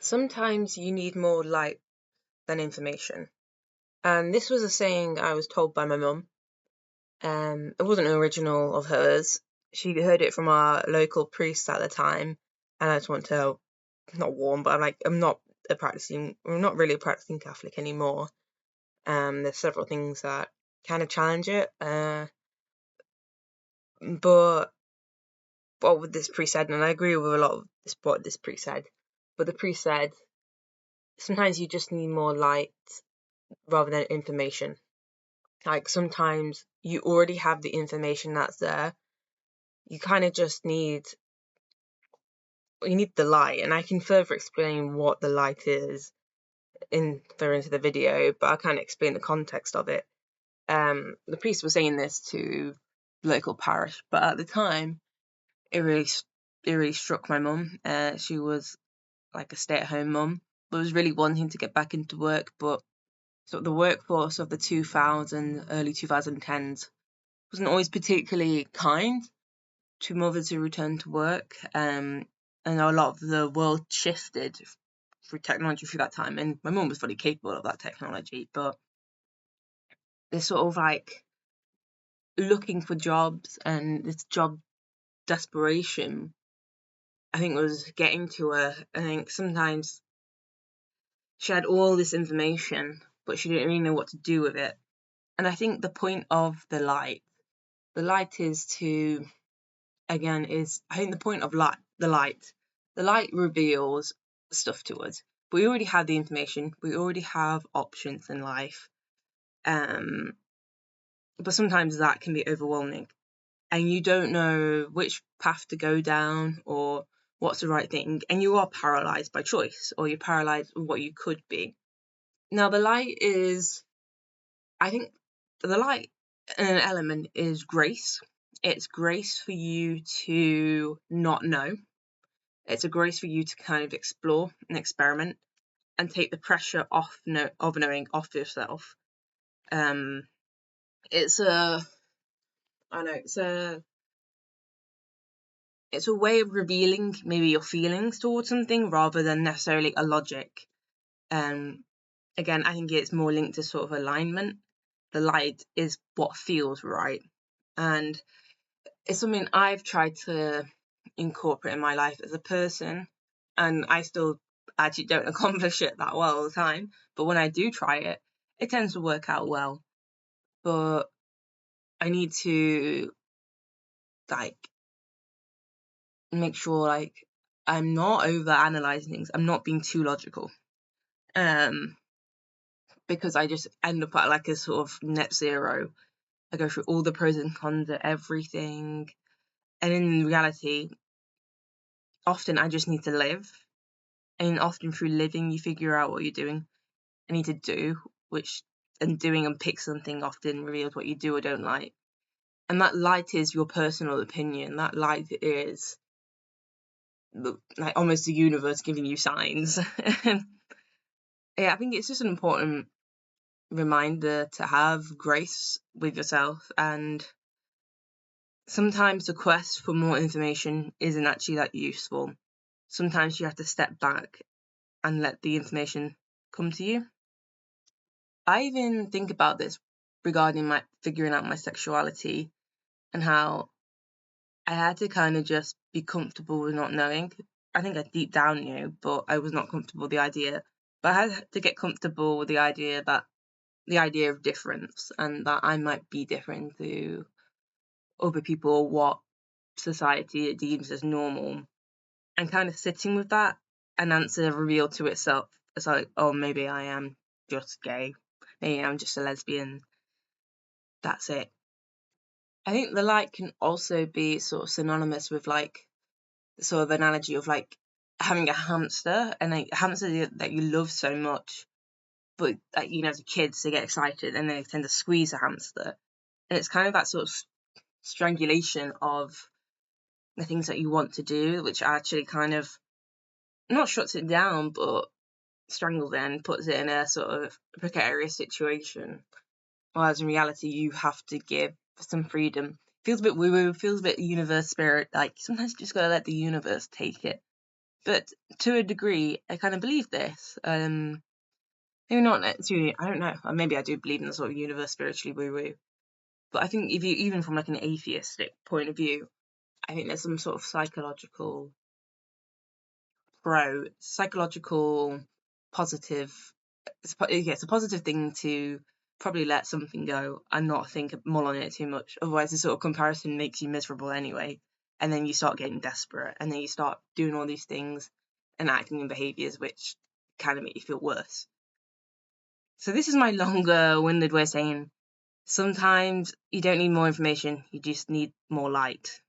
Sometimes you need more light than information. And this was a saying I was told by my mum. It wasn't an original of hers. She heard it from our local priest at the time. And I just want to not warn, but I'm not I'm not really a practicing Catholic anymore. There's several things that kind of challenge it. But what this priest said, and I agree with a lot of what this priest said, but the priest said sometimes you just need more light rather than information. Like sometimes you already have the information that's there. You kind of just need the light, and I can further explain what the light is further into the video, but I can't explain the context of it. The priest was saying this to local parish, but at the time it really struck my mum. She was like a stay-at-home mum, but was really wanting to get back into work, but sort of the workforce of the early 2010s wasn't always particularly kind to mothers who returned to work. And a lot of the world shifted through technology through that time, and my mum was fully capable of that technology, but this sort of like looking for jobs and this job desperation, I think, was getting to her. I think sometimes she had all this information, but she didn't really know what to do with it. And I think the point of the light is to, again, I think the point of the light reveals stuff to us. But we already have the information. We already have options in life. But sometimes that can be overwhelming. And you don't know which path to go down or what's the right thing. And you are paralyzed by choice, or you're paralyzed with what you could be. Now, I think the light in an element is grace. It's grace for you to not know. It's a grace for you to kind of explore and experiment and take the pressure of knowing off yourself. It's a way of revealing maybe your feelings towards something rather than necessarily a logic. Again, I think it's more linked to sort of alignment. The light is what feels right, and it's something I've tried to incorporate in my life as a person, and I still actually don't accomplish it that well all the time, but when I do try it, it tends to work out well. But I need to make sure I'm not over analyzing things. I'm not being too logical. Because I just end up at a sort of net zero. I go through all the pros and cons of everything. And in reality, often I just need to live. And often through living, you figure out what you're doing. I need to do, and doing and pick something often reveals what you do or don't like. And that light is your personal opinion. That light is almost the universe giving you signs. Yeah, I think it's just an important reminder to have grace with yourself, and sometimes the quest for more information isn't actually that useful. Sometimes you have to step back and let the information come to you. I even think about this regarding my figuring out my sexuality and how I had to kind of just be comfortable with not knowing. I think I deep down knew, but I was not comfortable with the idea. But I had to get comfortable with the idea of difference, and that I might be different to other people, what society deems as normal, and kind of sitting with that. An answer revealed to itself. It's like, oh, maybe I am just gay. Maybe I'm just a lesbian. That's it. I think the light can also be sort of synonymous with the sort of analogy of having a hamster, and a hamster that you love so much, but as a kid they get excited and they tend to squeeze a hamster, and it's kind of that sort of strangulation of the things that you want to do, which actually kind of not shuts it down, but strangles it and puts it in a sort of precarious situation. Whereas in reality, you have to give some freedom. Feels a bit woo-woo, feels a bit universe spirit. Sometimes you just gotta let the universe take it. But to a degree, I kind of believe this. Maybe not to, I don't know, or maybe I do believe in the sort of universe spiritually woo-woo. But I think if you, even from like an atheistic point of view, I think there's some sort of psychological positive, it's a positive thing to probably let something go and not mull on it too much. Otherwise, the sort of comparison makes you miserable anyway. And then you start getting desperate, and then you start doing all these things and acting in behaviors which kind of make you feel worse. So this is my longer-winded way of saying sometimes you don't need more information, you just need more light.